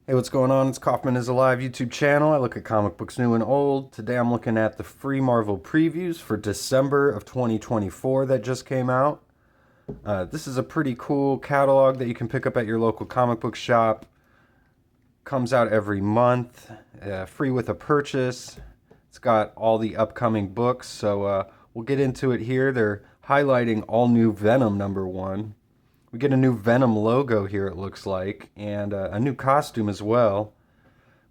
Hey, what's going on? It's Kaufman is Alive YouTube channel. I look at comic books new and old. Today I'm looking at the free Marvel previews for December of 2024 that just came out. This is a pretty cool catalog that you can pick up at your local comic book shop. Comes out every month, free with a purchase. It's got all the upcoming books, so we'll get into it here. They're highlighting all new Venom #1. We get a new Venom logo here, it looks like, and a new costume as well.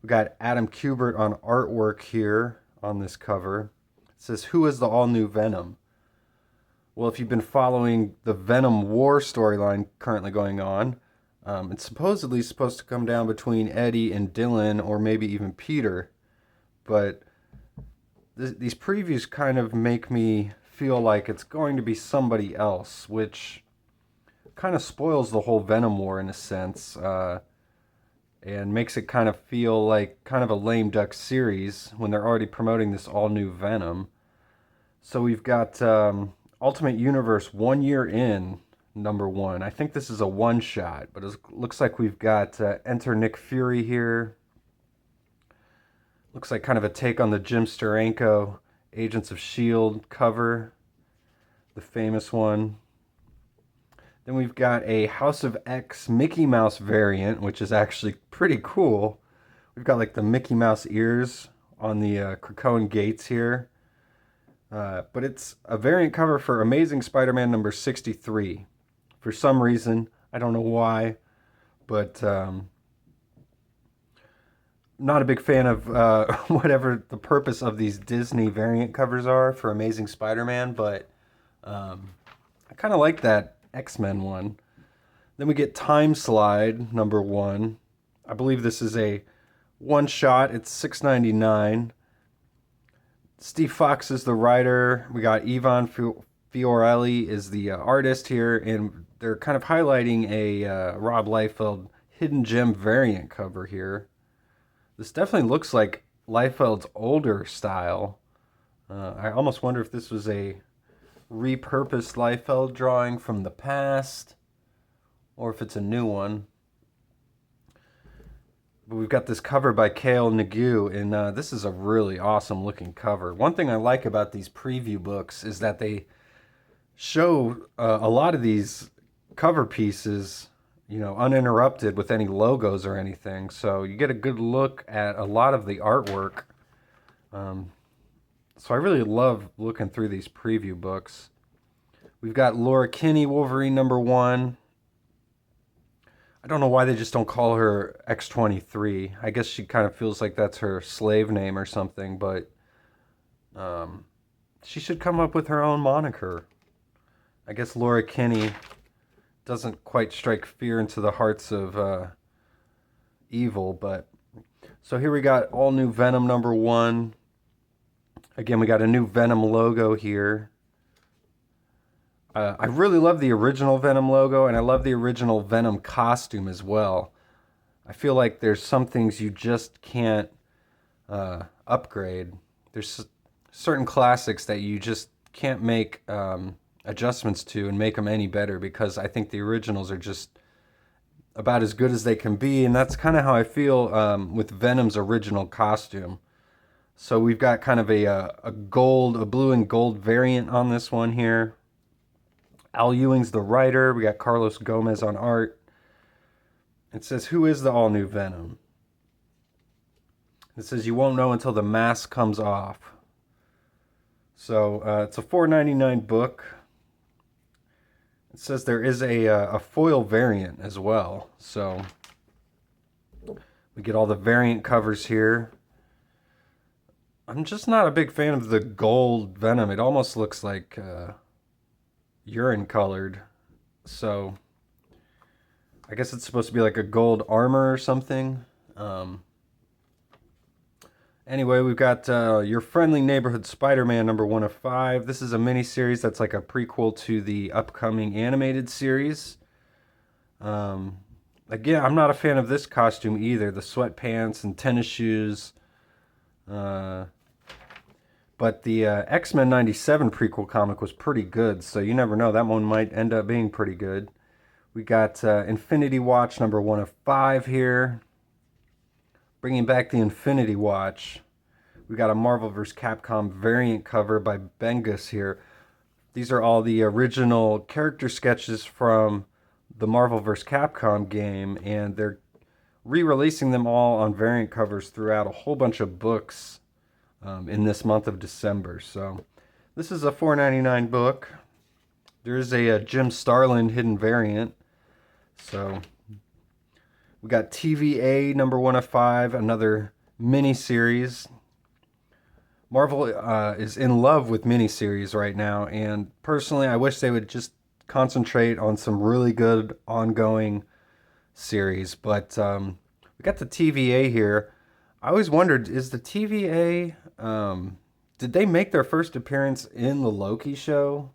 We got Adam Kubert on artwork here on this cover. It says, "Who is the all-new Venom?" Well, if you've been following the Venom War storyline currently going on, it's supposedly supposed to come down between Eddie and Dylan, or maybe even Peter. But these previews kind of make me feel like it's going to be somebody else, which kind of spoils the whole Venom War in a sense, and makes it kind of feel like kind of a lame duck series when they're already promoting this all new Venom. So we've got Ultimate Universe 1 year in #1. I think this is a one shot, but it looks like we've got Enter Nick Fury here. Looks like kind of a take on the Jim Steranko Agents of S.H.I.E.L.D. cover, the famous one. Then we've got a House of X Mickey Mouse variant, which is actually pretty cool. We've got like the Mickey Mouse ears on the Krakoan gates here. But it's a variant cover for Amazing Spider-Man #63. For some reason, I don't know why, but not a big fan of whatever the purpose of these Disney variant covers are for Amazing Spider-Man, but I kind of like that X-Men one. Then we get Time Slide #1. I believe this is a one shot. It's $6.99. Steve Fox is the writer. We got Ivan Fiorelli is the artist here, and they're kind of highlighting a Rob Liefeld Hidden Gem variant cover here. This definitely looks like Liefeld's older style. I almost wonder if this was a repurposed Liefeld drawing from the past, or if it's a new one. But we've got this cover by Cale Nagu, and this is a really awesome looking cover. One thing I like about these preview books is that they show a lot of these cover pieces, uninterrupted with any logos or anything. So you get a good look at a lot of the artwork. So I really love looking through these preview books. We've got Laura Kinney, Wolverine #1. I don't know why they just don't call her X-23. I guess she kind of feels like that's her slave name or something, but she should come up with her own moniker. I guess Laura Kinney doesn't quite strike fear into the hearts of evil, but so here we got all new Venom #1. Again, we got a new Venom logo here. I really love the original Venom logo, and I love the original Venom costume as well. I feel like there's some things you just can't upgrade. There's certain classics that you just can't make adjustments to and make them any better, because I think the originals are just about as good as they can be, and that's kind of how I feel with Venom's original costume. So we've got kind of a blue and gold variant on this one here. Al Ewing's the writer. We got Carlos Gomez on art. It says, "Who is the all-new Venom?" It says, "You won't know until the mask comes off." So it's a $4.99 book. It says there is a foil variant as well. So we get all the variant covers here. I'm just not a big fan of the gold Venom. It almost looks like urine colored. So I guess it's supposed to be like a gold armor or something. Anyway, we've got Your Friendly Neighborhood Spider-Man #1 of 5. This is a mini-series that's like a prequel to the upcoming animated series. Again, I'm not a fan of this costume either. The sweatpants and tennis shoes. But the X-Men '97 prequel comic was pretty good, so you never know. That one might end up being pretty good. We got Infinity Watch #1 of 5 here. Bringing back the Infinity Watch. We got a Marvel vs. Capcom variant cover by Bendis here. These are all the original character sketches from the Marvel vs. Capcom game, and they're re-releasing them all on variant covers throughout a whole bunch of books in this month of December. So this is a $4.99 book. There is a Jim Starlin hidden variant. So we got TVA number 1 of 5, another mini-series. Marvel is in love with miniseries right now, and personally, I wish they would just concentrate on some really good ongoing series. But we got the TVA here. I always wondered, is the TVA, did they make their first appearance in the Loki show?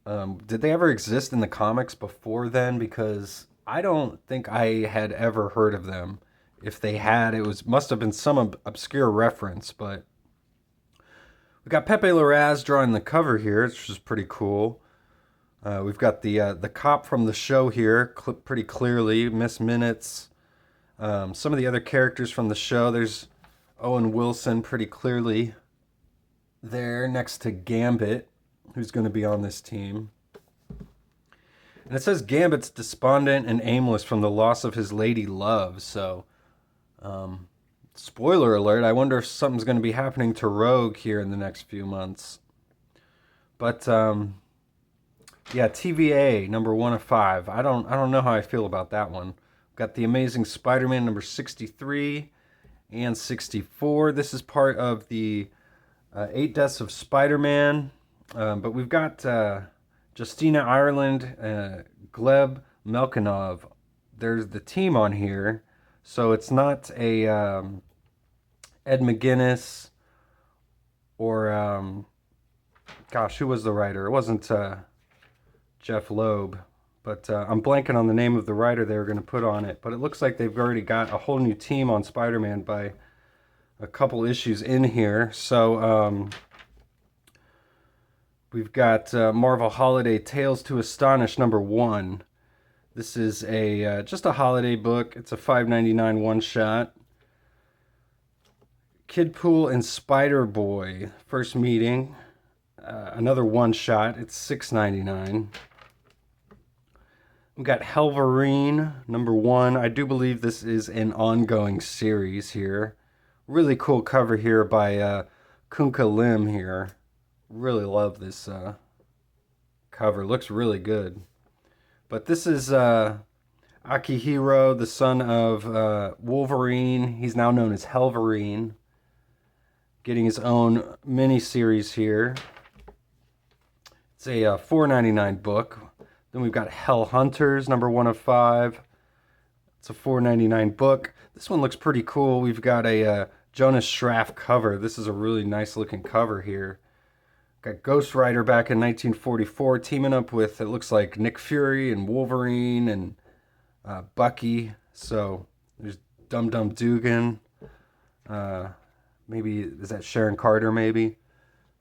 Did they ever exist in the comics before then? Because I don't think I had ever heard of them. If they had, must have been some obscure reference, but we got Pepe Larraz drawing the cover here, which is pretty cool. We've got the cop from the show here, pretty clearly. Miss Minutes. Some of the other characters from the show. There's Owen Wilson, pretty clearly there, next to Gambit, who's going to be on this team. And it says Gambit's despondent and aimless from the loss of his lady love. So, spoiler alert, I wonder if something's going to be happening to Rogue here in the next few months. But, yeah, TVA, number 1 of 5. I don't know how I feel about that one. We've got The Amazing Spider-Man, number 63 and 64. This is part of the 8 Deaths of Spider-Man. But we've got Justina Ireland, Gleb Melkinov. There's the team on here. So it's not a Ed McGuinness or, gosh, who was the writer? It wasn't Jeff Loeb. But I'm blanking on the name of the writer they were going to put on it. But it looks like they've already got a whole new team on Spider-Man by a couple issues in here. So we've got Marvel Holiday Tales to Astonish number 1. This is a just a holiday book. It's a $5.99 one-shot. Kidpool and Spider-Boy, first meeting. Another one-shot. It's $6.99. We got Helverine, number 1. I do believe this is an ongoing series here. Really cool cover here by Kunka Lim here. Really love this cover. Looks really good. But this is Akihiro, the son of Wolverine. He's now known as Helverine. Getting his own mini-series here. It's a $4.99 book. Then we've got Hell Hunters, number 1 of 5. It's a $4.99 book. This one looks pretty cool. We've got a Jonas Schraff cover. This is a really nice looking cover here. Got Ghost Rider back in 1944 teaming up with, it looks like, Nick Fury and Wolverine and Bucky. So there's Dum Dum Dugan. Maybe, is that Sharon Carter maybe?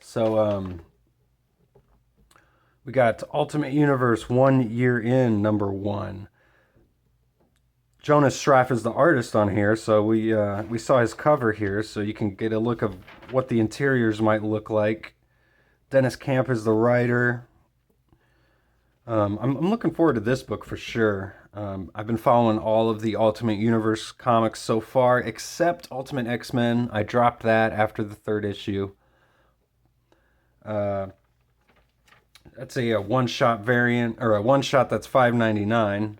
So we got Ultimate Universe 1 Year In, number 1. Jonas Schraff is the artist on here, so we saw his cover here, so you can get a look of what the interiors might look like. Dennis Camp is the writer. I'm looking forward to this book for sure. I've been following all of the Ultimate Universe comics so far, except Ultimate X-Men. I dropped that after the 3rd issue. That's a one-shot variant, or a one-shot that's $5.99.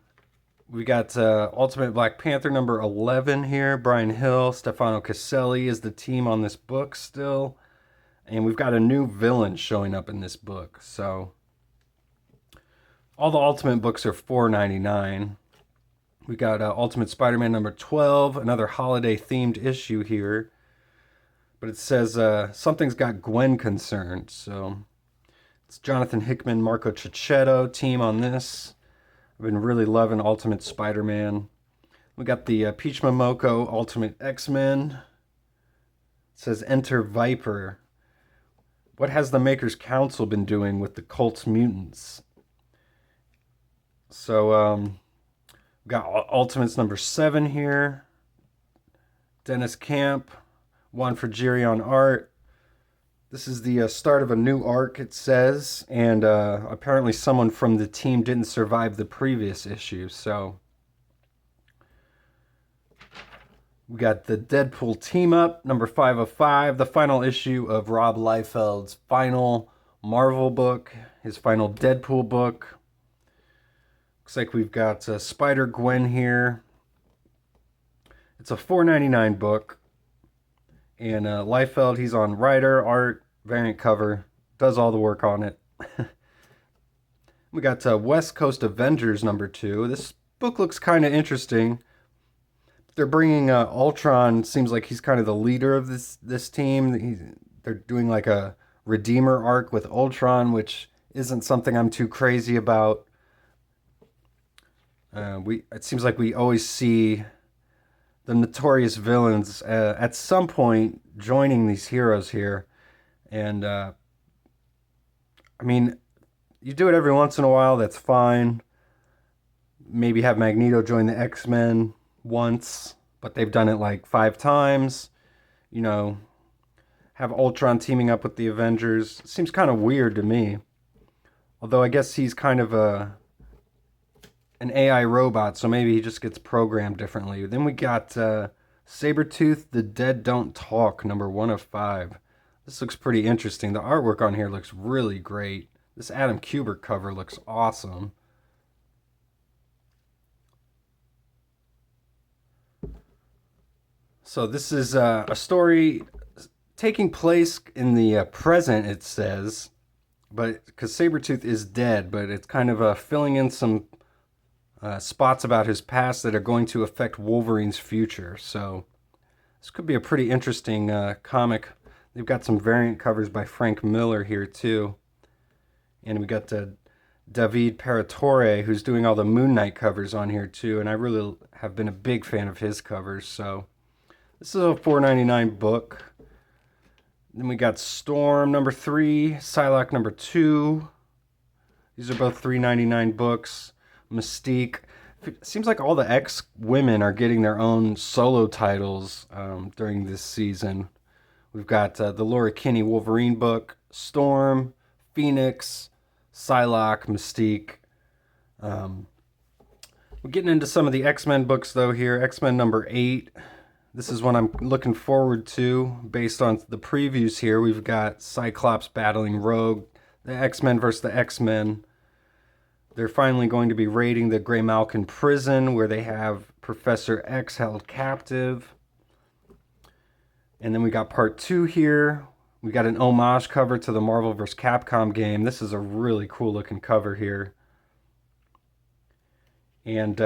We got Ultimate Black Panther number 11 here. Brian Hill, Stefano Caselli is the team on this book still. And we've got a new villain showing up in this book. So all the Ultimate books are $4.99. We got Ultimate Spider-Man number 12, another holiday-themed issue here. But it says something's got Gwen concerned. So it's Jonathan Hickman, Marco Cicchetto team on this. I've been really loving Ultimate Spider-Man. We got the Peach Momoko Ultimate X-Men. It says Enter Viper. What has the Maker's Council been doing with the Colt's mutants? So, we got Ultimates number 7 here. Dennis Camp, Juan Frigeri on art. This is the start of a new arc, it says, and apparently someone from the team didn't survive the previous issue, so we got the Deadpool Team Up, number 5 of 5, the final issue of Rob Liefeld's final Marvel book, his final Deadpool book. Looks like we've got Spider-Gwen here. It's a $4.99 book. And Liefeld, he's on writer, art, variant cover, does all the work on it. We got West Coast Avengers number 2. This book looks kind of interesting. They're bringing Ultron. Seems like he's kind of the leader of this team. They're doing like a Redeemer arc with Ultron, which isn't something I'm too crazy about. It seems like we always see the notorious villains at some point joining these heroes here. And, I mean, you do it every once in a while, that's fine. Maybe have Magneto join the X-Men once, but they've done it like 5 times. You know, have Ultron teaming up with the Avengers. It seems kind of weird to me. Although I guess he's kind of an AI robot, so maybe he just gets programmed differently. Then we got Sabretooth, The Dead Don't Talk, number 1 of 5. This looks pretty interesting. The artwork on here looks really great. This Adam Kubert cover looks awesome. So this is a story taking place in the present, it says, but because Sabretooth is dead, but it's kind of filling in some spots about his past that are going to affect Wolverine's future. So this could be a pretty interesting comic. They've got some variant covers by Frank Miller here too. And we got David Paratore, who's doing all the Moon Knight covers on here too. And I really have been a big fan of his covers. So this is a $4.99 book. Then we got Storm number 3, Psylocke number 2. These are both $3.99 books. Mystique. It seems like all the X-women are getting their own solo titles during this season. We've got the Laura Kinney Wolverine book, Storm, Phoenix, Psylocke, Mystique. We're getting into some of the X-Men books though here. X-Men number 8. This is one I'm looking forward to based on the previews here. We've got Cyclops battling Rogue, the X-Men versus the X-Men. They're finally going to be raiding the Graymalkin prison where they have Professor X held captive. And then we got part 2 here. We got an homage cover to the Marvel vs. Capcom game. This is a really cool looking cover here. And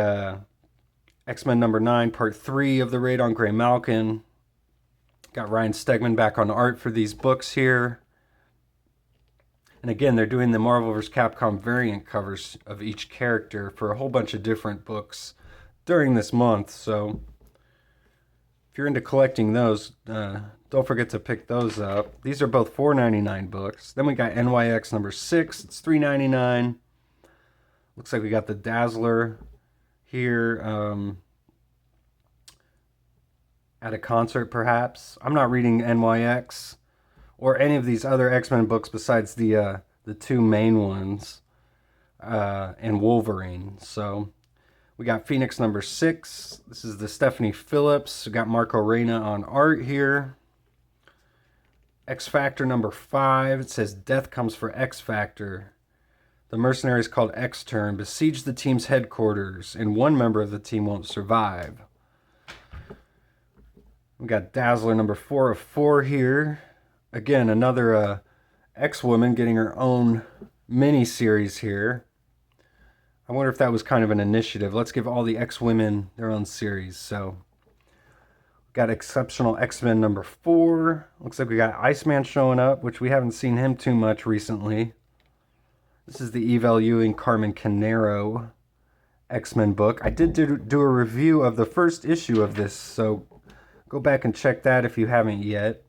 X-Men number 9, part 3 of the raid on Graymalkin. Got Ryan Stegman back on art for these books here. And again, they're doing the Marvel vs. Capcom variant covers of each character for a whole bunch of different books during this month. So if you're into collecting those, don't forget to pick those up. These are both $4.99 books. Then we got NYX number 6. It's $3.99. Looks like we got the Dazzler here at a concert, perhaps. I'm not reading NYX or any of these other X-Men books besides the 2 main ones and Wolverine. So we got Phoenix number 6. This is the Stephanie Phillips. We got Marco Reyna on art here. X Factor number 5. It says Death Comes for X Factor. The mercenaries called X-Turn besiege the team's headquarters, and one member of the team won't survive. We got Dazzler number 4 of 4 here. Again, another X-Woman getting her own mini-series here. I wonder if that was kind of an initiative. Let's give all the X-Women their own series. So, got Exceptional X-Men number 4. Looks like we got Iceman showing up, which we haven't seen him too much recently. This is the Eve Ewing Carmen Canero X-Men book. I did do a review of the first issue of this, so go back and check that if you haven't yet.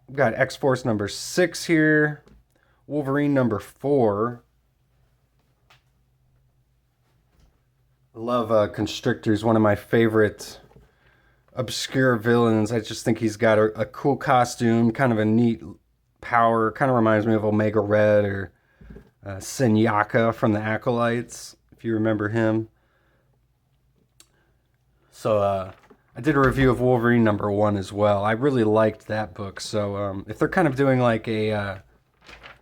We've got X-Force number 6 here. Wolverine number 4. I love Constrictors, one of my favorite obscure villains. I just think he's got a cool costume, kind of a neat power. Kind of reminds me of Omega Red or Senyaka from the Acolytes, if you remember him. So I did a review of Wolverine #1 as well. I really liked that book. So if they're kind of doing like a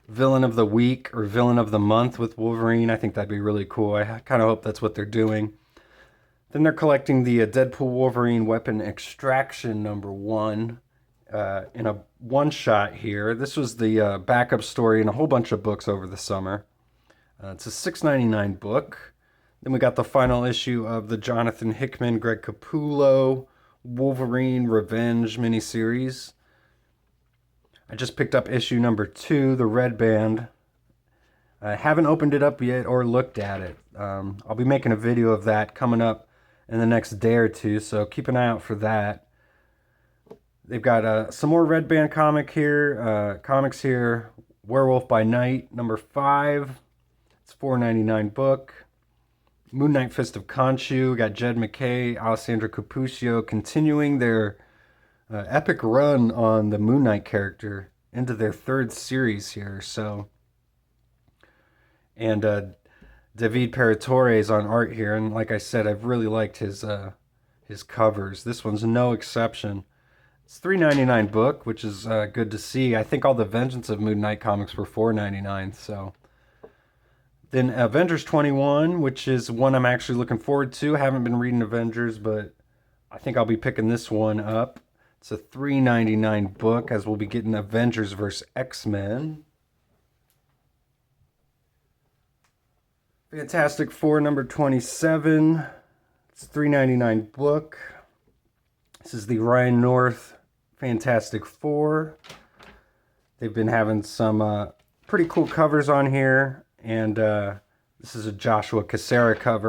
villain of the week or villain of the month with Wolverine, I think that'd be really cool. I kind of hope that's what they're doing. Then they're collecting the Deadpool Wolverine Weapon Extraction #1 in a one-shot here. This was the backup story in a whole bunch of books over the summer. It's a $6.99 book. Then we got the final issue of the Jonathan Hickman, Greg Capullo Wolverine Revenge miniseries. I just picked up issue #2, The Red Band. I haven't opened it up yet or looked at it. I'll be making a video of that coming up in the next day or two, so keep an eye out for that. They've got some more Red Band comics here. Werewolf by Night #5. It's $4.99 book. Moon Knight Fist of Khonshu. Got Jed MacKay, Alessandro Cappuccio continuing their epic run on the Moon Knight character into their 3rd series here. So, and David Paratore is on art here, and like I said, I've really liked his covers. This one's no exception. It's $3.99 book, which is good to see. I think all the Vengeance of Moon Knight comics were $4.99. So then Avengers 21, which is one I'm actually looking forward to. I haven't been reading Avengers, but I think I'll be picking this one up. It's a $3.99 book, as we'll be getting Avengers vs. X-Men. Fantastic Four #27. It's a $3.99 book. This is the Ryan North Fantastic Four. They've been having some pretty cool covers on here. And this is a Joshua Cassara cover.